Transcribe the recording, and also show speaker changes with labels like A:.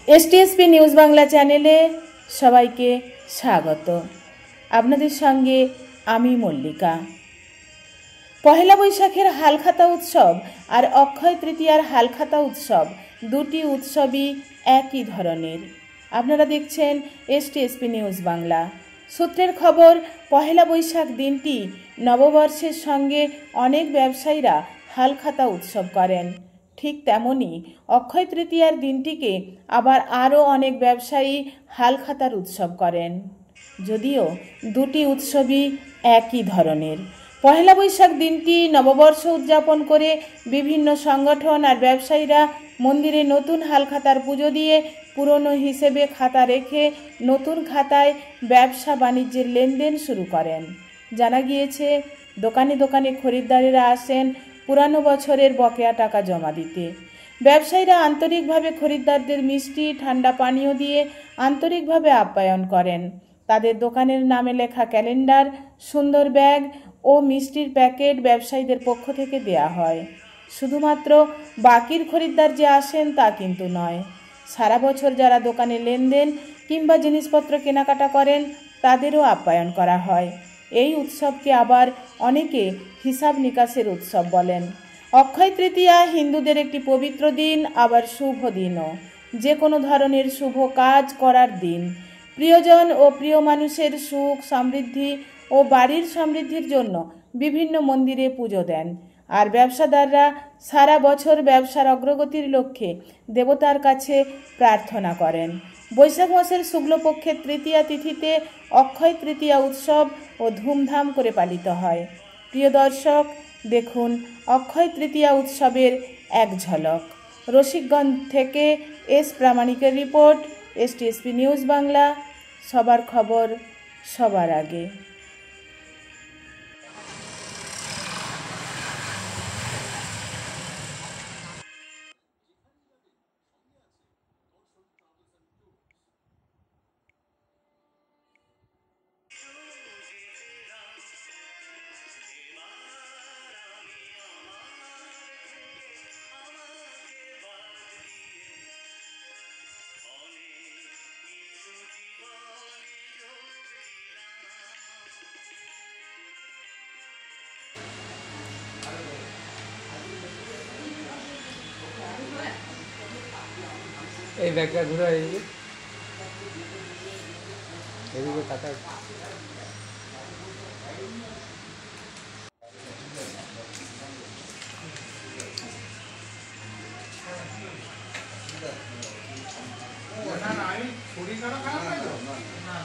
A: एसटीएसपी news Bangla চ্যানেলে সবাইকে স্বাগত। আপনাদের সঙ্গে আমি মল্লিকা। পহেলা বৈশাখের হালখাতা উৎসব আর অক্ষয় তৃতীয়ার হালখাতা উৎসব দুটি উৎসবই একই ধরনের। আপনারা দেখছেন এসটিএসপি নিউজ বাংলা। সূত্রের খবর, পহেলা বৈশাখ দিনটি নববর্ষের সঙ্গে অনেক ব্যবসায়ীরা হালখাতা উৎসব করেন। ঠিক তেমনি অক্ষয় তৃতীয়ার দিনটিকে আবার আরও অনেক ব্যবসায়ী হালখাতার উৎসব করেন, যদিও দুটি উৎসবই একই ধরনের। পহেলা বৈশাখ দিনটি নববর্ষ উদযাপন করে বিভিন্ন সংগঠন আর ব্যবসায়ীরা মন্দিরে নতুন হালখাতার পুজো দিয়ে পুরনো হিসেবে খাতা রেখে নতুন খাতায় ব্যবসা বাণিজ্যের লেনদেন শুরু করেন। জানা গিয়েছে, দোকানে দোকানে খরিদ্দারেরা আসেন পুরানো বছরের বকেয়া টাকা জমা দিতে। ব্যবসায়ীরা আন্তরিকভাবে খরিদ্দারদের মিষ্টি ঠান্ডা পানীয় দিয়ে আন্তরিকভাবে আপ্যায়ন করেন। তাদের দোকানের নামে লেখা ক্যালেন্ডার, সুন্দর ব্যাগ ও মিষ্টির প্যাকেট ব্যবসায়ীদের পক্ষ থেকে দেয়া হয়। শুধুমাত্র বাকির খরিদ্দার যে আসেন তা কিন্তু নয়, সারা বছর যারা দোকানে লেনদেন কিংবা জিনিসপত্র কেনাকাটা করেন তাদেরও আপ্যায়ন করা হয়। এই উৎসবকে আবার অনেকে হিসাব নিকাশের উৎসব বলেন। অক্ষয় তৃতীয়া হিন্দুদের একটি পবিত্র দিন, আবার শুভ দিনও। যে কোনো ধরনের শুভ কাজ করার দিন। প্রিয়জন ও প্রিয় মানুষের সুখ সমৃদ্ধি ও বাড়ির সমৃদ্ধির জন্য বিভিন্ন মন্দিরে পুজো দেন। আর ব্যবসাদাররা সারা বছর ব্যবসার অগ্রগতির লক্ষ্যে দেবতার কাছে প্রার্থনা করেন। বৈশাখ মাসের শুক্লপক্ষের তৃতীয়া তিথিতে অক্ষয় তৃতীয়া উৎসব ও ধুমধাম করে পালিত হয়। প্রিয় দর্শক, দেখুন অক্ষয় তৃতীয়া উৎসবের এক ঝলক। রসিকগঞ্জ থেকে এস প্রামাণিকের রিপোর্ট, এসটিএসপি নিউজ বাংলা, সবার খবর সবার আগে।
B: এই ব্যাগটা ঘুরে এদিকে টাকা
C: না আমি শরীর খারাপ না